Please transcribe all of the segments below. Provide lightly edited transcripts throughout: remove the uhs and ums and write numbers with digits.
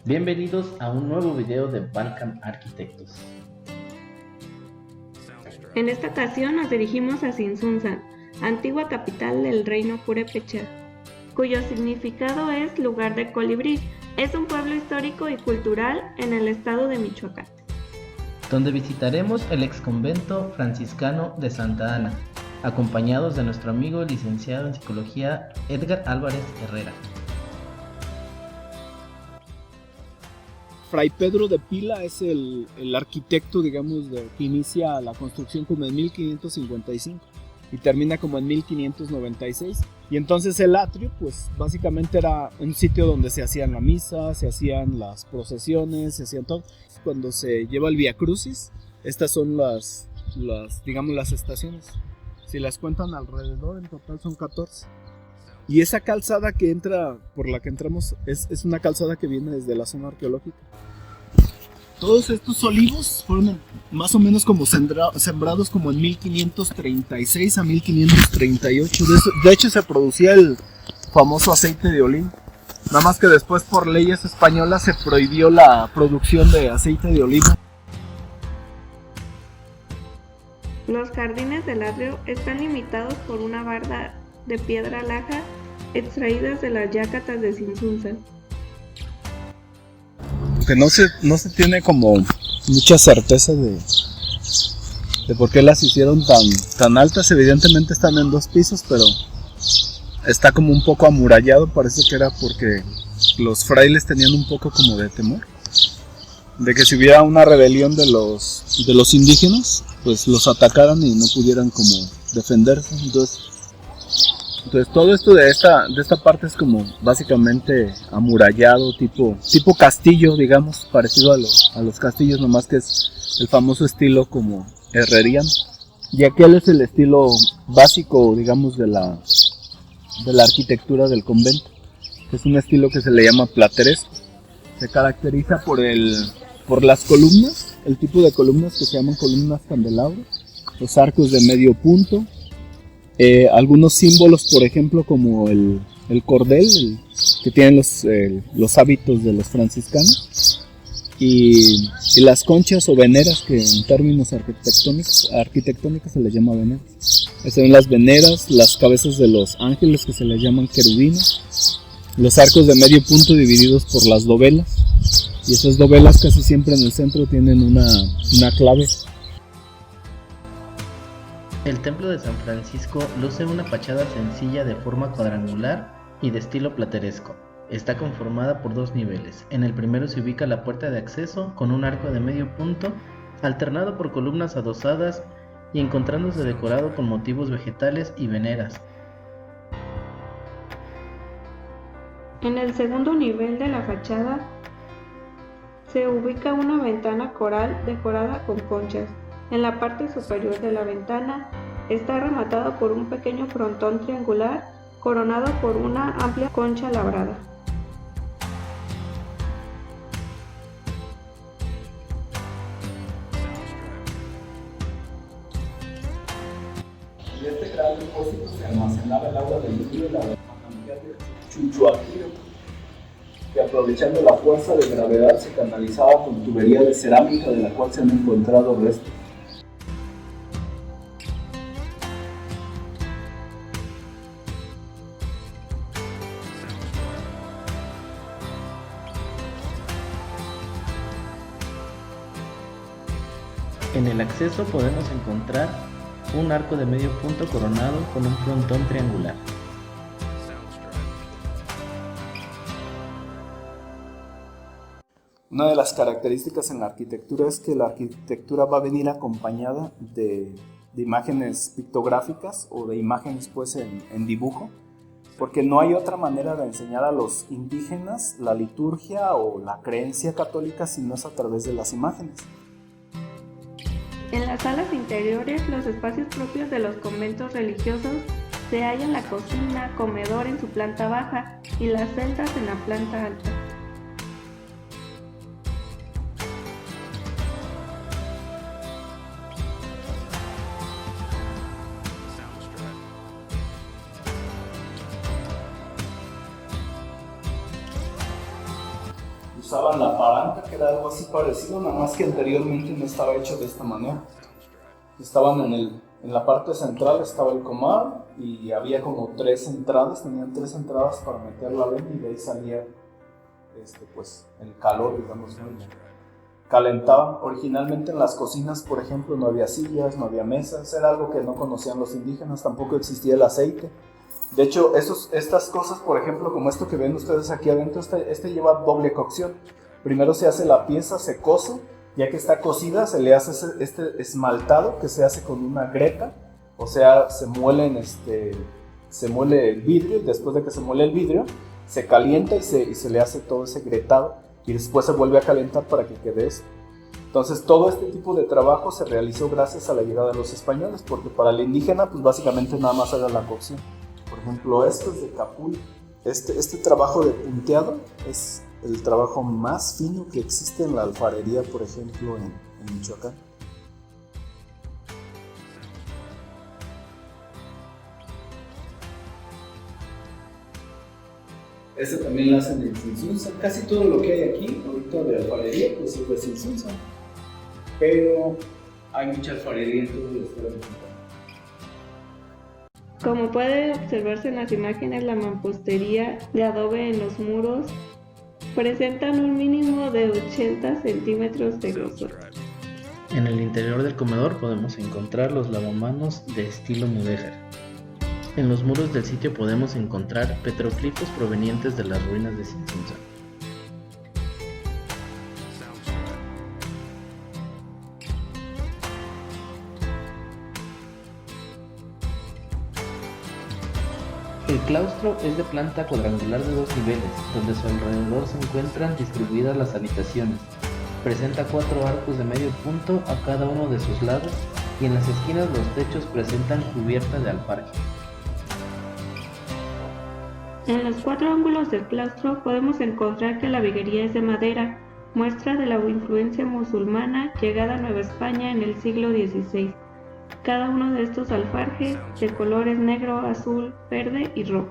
Bienvenidos a un nuevo video de Balkan Arquitectos. En esta ocasión nos dirigimos a Sinsunza, antigua capital del reino Purépecha, cuyo significado es lugar de colibrí. Es un pueblo histórico y cultural en el estado de Michoacán, Donde visitaremos el exconvento franciscano de Santa Ana, acompañados de nuestro amigo licenciado en psicología Edgar Álvarez Herrera. Fray Pedro de Pila es el arquitecto, digamos, que inicia la construcción como en 1555 y termina como en 1596. Y entonces el atrio, pues básicamente era un sitio donde se hacían la misa, se hacían las procesiones, se hacían todo. Cuando se lleva el Vía Crucis, estas son las estaciones. Si las cuentan alrededor, en total son 14. Y esa calzada que entra, por la que entramos, es una calzada que viene desde la zona arqueológica. Todos estos olivos fueron más o menos como sembrados como en 1536 a 1538. De hecho se producía el famoso aceite de oliva. Nada más que después por leyes españolas se prohibió la producción de aceite de oliva. Los jardines del atrio están limitados por una barda de piedra laja extraídas de las yácatas de Sinsunza. Que no se tiene como mucha certeza de por qué las hicieron tan altas. Evidentemente están en 2 pisos, pero está como un poco amurallado. Parece que era porque los frailes tenían un poco como de temor de que si hubiera una rebelión de los indígenas, pues los atacaran y no pudieran como defenderse. Entonces todo esto de esta parte es como básicamente amurallado, tipo castillo, digamos, parecido a los castillos, nomás que es el famoso estilo como herreriano. Y aquel es el estilo básico, digamos, de la arquitectura del convento, que es un estilo que se le llama plateresco. Se caracteriza por las columnas, el tipo de columnas que se llaman columnas candelabro, los arcos de medio punto, algunos símbolos, por ejemplo, como el cordel, que tienen los hábitos de los franciscanos, y las conchas o veneras, que en términos arquitectónicos se les llama veneras. Son las veneras, las cabezas de los ángeles, que se les llaman querubinos, los arcos de medio punto divididos por las dovelas, y esas dovelas casi siempre en el centro tienen una clave. El templo de San Francisco luce una fachada sencilla de forma cuadrangular y de estilo plateresco. Está conformada por 2 niveles. En el primero se ubica la puerta de acceso con un arco de medio punto, alternado por columnas adosadas y encontrándose decorado con motivos vegetales y veneras. En el segundo nivel de la fachada se ubica una ventana coral decorada con conchas. En la parte superior de la ventana está rematada por un pequeño frontón triangular coronado por una amplia concha labrada. En este gran depósito se almacenaba el agua del río y la manantial de Chuchuaquiro, que aprovechando la fuerza de gravedad se canalizaba con tubería de cerámica, de la cual se han encontrado restos. En el acceso podemos encontrar un arco de medio punto coronado con un frontón triangular. Una de las características en la arquitectura es que la arquitectura va a venir acompañada de imágenes pictográficas o de imágenes pues en dibujo, porque no hay otra manera de enseñar a los indígenas la liturgia o la creencia católica si no es a través de las imágenes. En las salas interiores, los espacios propios de los conventos religiosos, se hallan la cocina, comedor en su planta baja y las celdas en la planta alta. usaban la palanca, que era algo así parecido, nada más que anteriormente no estaba hecho de esta manera. Estaban en la parte central estaba el comal y había como 3 entradas, tenían 3 entradas para meter la leña y de ahí salía pues, el calor, digamos, ¿no? Calentaban. Originalmente en las cocinas, por ejemplo, no había sillas, no había mesas, era algo que no conocían los indígenas, tampoco existía el aceite. De hecho, estas cosas, por ejemplo, como esto que ven ustedes aquí adentro, este lleva doble cocción. Primero se hace la pieza, se cose, ya que está cocida, se le hace este esmaltado que se hace con una greta, o sea, se muele el vidrio, y después de que se muele el vidrio, se calienta y se le hace todo ese gretado, y después se vuelve a calentar para que quede esto. Entonces, todo este tipo de trabajo se realizó gracias a la llegada de los españoles, porque para el indígena, pues básicamente nada más era la cocción. Por ejemplo, esto es de capul. Este trabajo de punteado es el trabajo más fino que existe en la alfarería, por ejemplo, en Michoacán. Este también lo hacen en Sinsunza. Casi todo lo que hay aquí, ahorita de alfarería, pues es de Sinsunza. Pero hay mucha alfarería en todo el estado de Michoacán. Como puede observarse en las imágenes, la mampostería de adobe en los muros presentan un mínimo de 80 centímetros de grosor. En el interior del comedor podemos encontrar los lavamanos de estilo mudéjar. En los muros del sitio podemos encontrar petroglifos provenientes de las ruinas de Sinsunza. El claustro es de planta cuadrangular de 2 niveles, donde a su alrededor se encuentran distribuidas las habitaciones. Presenta 4 arcos de medio punto a cada uno de sus lados y en las esquinas los techos presentan cubierta de alfarje. En los 4 ángulos del claustro podemos encontrar que la viguería es de madera, muestra de la influencia musulmana llegada a Nueva España en el siglo XVI. Cada uno de estos alfarjes de colores negro, azul, verde y rojo.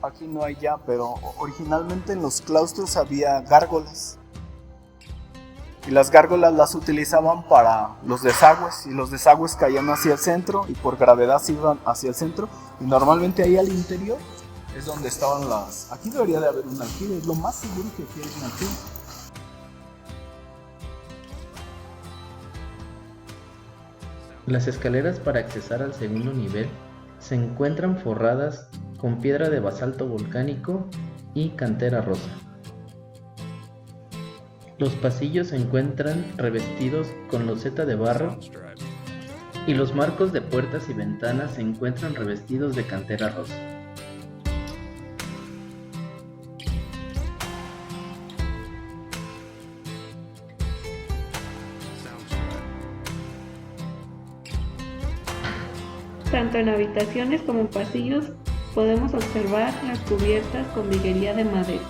Aquí no hay ya, pero originalmente en los claustros había gárgolas. Y las gárgolas las utilizaban para los desagües, y los desagües caían hacia el centro y por gravedad se iban hacia el centro. Y normalmente ahí al interior es donde estaban las... Aquí debería de haber un aljibe, es lo más seguro que aquí hay un aljibe. Las escaleras para accesar al segundo nivel se encuentran forradas con piedra de basalto volcánico y cantera rosa. Los pasillos se encuentran revestidos con loseta de barro y los marcos de puertas y ventanas se encuentran revestidos de cantera rosa. Tanto en habitaciones como en pasillos podemos observar las cubiertas con viguería de madera.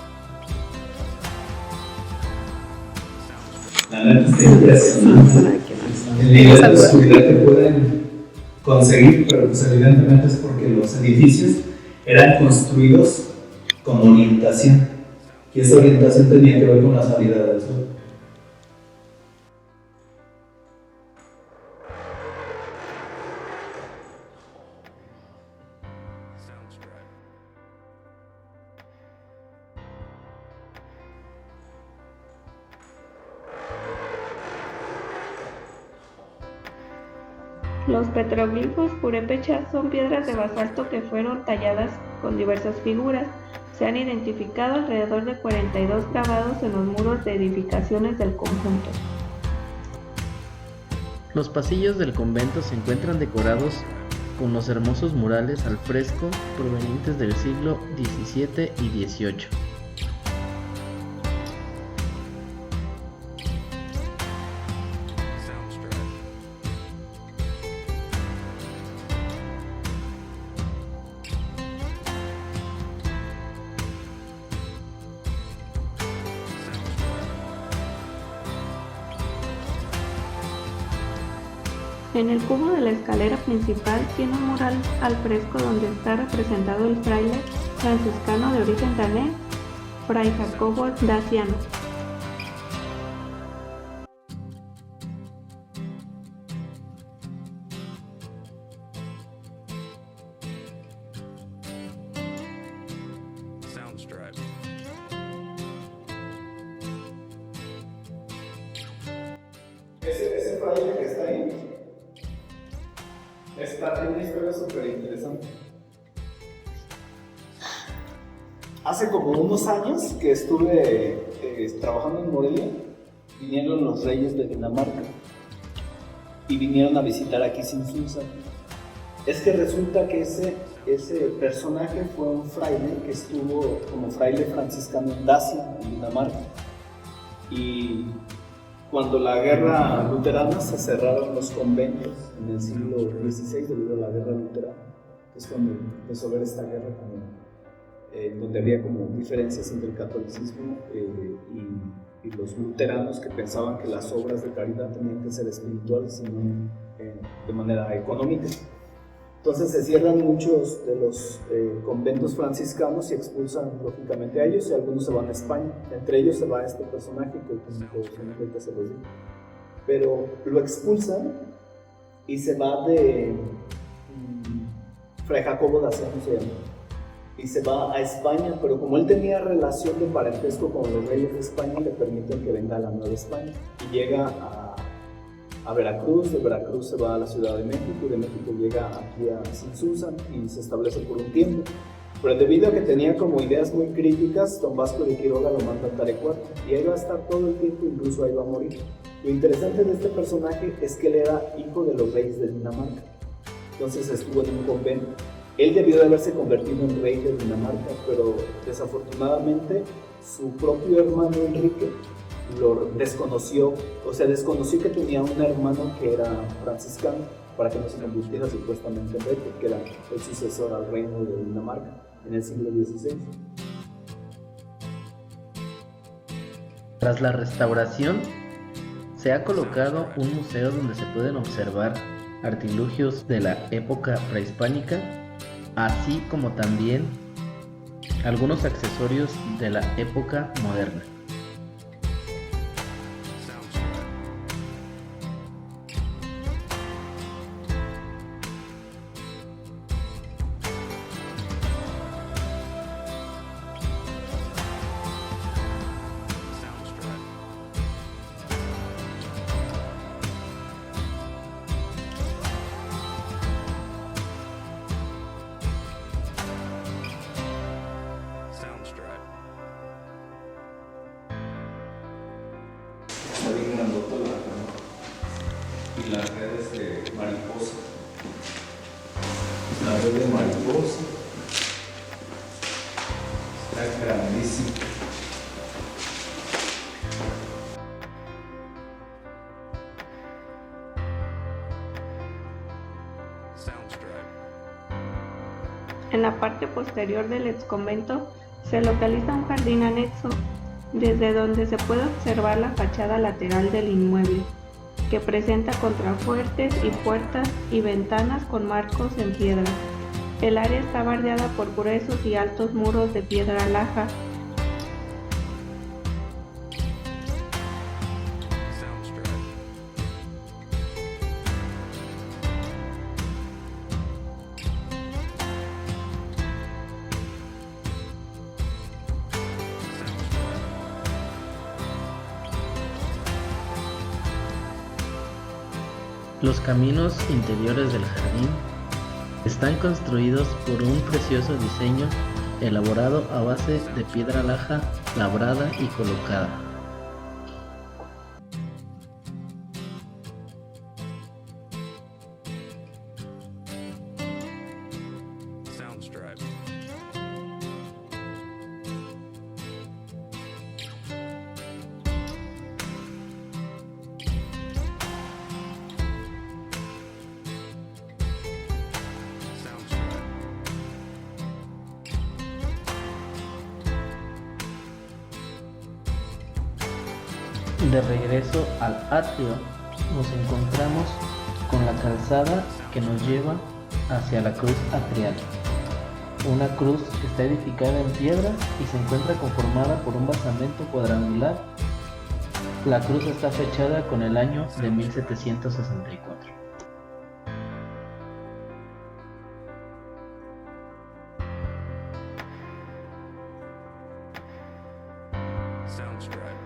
La neta está impresionante el nivel de seguridad que pueden conseguir, pero pues evidentemente es porque los edificios eran construidos con orientación y esa orientación tenía que ver con la salida del sol. Los petroglifos purépechas son piedras de basalto que fueron talladas con diversas figuras. Se han identificado alrededor de 42 grabados en los muros de edificaciones del conjunto. Los pasillos del convento se encuentran decorados con los hermosos murales al fresco provenientes del siglo XVII y XVIII. En el cubo de la escalera principal tiene un mural al fresco donde está representado el fraile franciscano de origen danés, Fray Jacobo Daciano. Ese fraile que está ahí tiene una historia súper interesante. Hace como unos años que estuve trabajando en Morelia, vinieron los reyes de Dinamarca y vinieron a visitar aquí Sinsunza. Es que resulta que ese personaje fue un fraile que estuvo como fraile franciscano en Dacia, en Dinamarca. Y cuando la guerra luterana se cerraron los conventos en el siglo XVI debido a la guerra luterana, que es cuando empezó a haber esta guerra donde había como diferencias entre el catolicismo y los luteranos, que pensaban que las obras de caridad tenían que ser espirituales y no de manera económica. Entonces se cierran muchos de los conventos franciscanos y expulsan lógicamente a ellos, y algunos se van a España. Entre ellos se va este personaje que ahorita se los digo. Pero lo expulsan y se va de Fray Jacobo Daciano se llama, y se va a España, pero como él tenía relación de parentesco con los reyes de España, le permiten que venga a la Nueva España y llega a Veracruz. De Veracruz se va a la Ciudad de México, y de México llega aquí a Sinsunza y se establece por un tiempo. Pero debido a que tenía como ideas muy críticas, don Vasco de Quiroga lo manda a Tarecuato y ahí va a estar todo el tiempo, incluso ahí va a morir. Lo interesante de este personaje es que él era hijo de los reyes de Dinamarca, entonces estuvo en un convento. Él debió de haberse convertido en rey de Dinamarca, pero desafortunadamente su propio hermano Enrique lo desconoció, desconoció que tenía un hermano que era franciscano, para que no se convirtiera supuestamente en rey, porque era el sucesor al reino de Dinamarca en el siglo XVI. Tras la restauración, se ha colocado un museo donde se pueden observar artilugios de la época prehispánica, así como también algunos accesorios de la época moderna. Está bien grandota la cama y las redes de mariposa. La red de mariposa está grandísima. En la parte posterior del exconvento se localiza un jardín anexo, desde donde se puede observar la fachada lateral del inmueble, que presenta contrafuertes y puertas y ventanas con marcos en piedra. El área está bardeada por gruesos y altos muros de piedra laja. Los caminos interiores del jardín están construidos por un precioso diseño elaborado a base de piedra laja labrada y colocada. De regreso al atrio, nos encontramos con la calzada que nos lleva hacia la cruz atrial. Una cruz que está edificada en piedra y se encuentra conformada por un basamento cuadrangular. La cruz está fechada con el año de 1764. Soundstripe.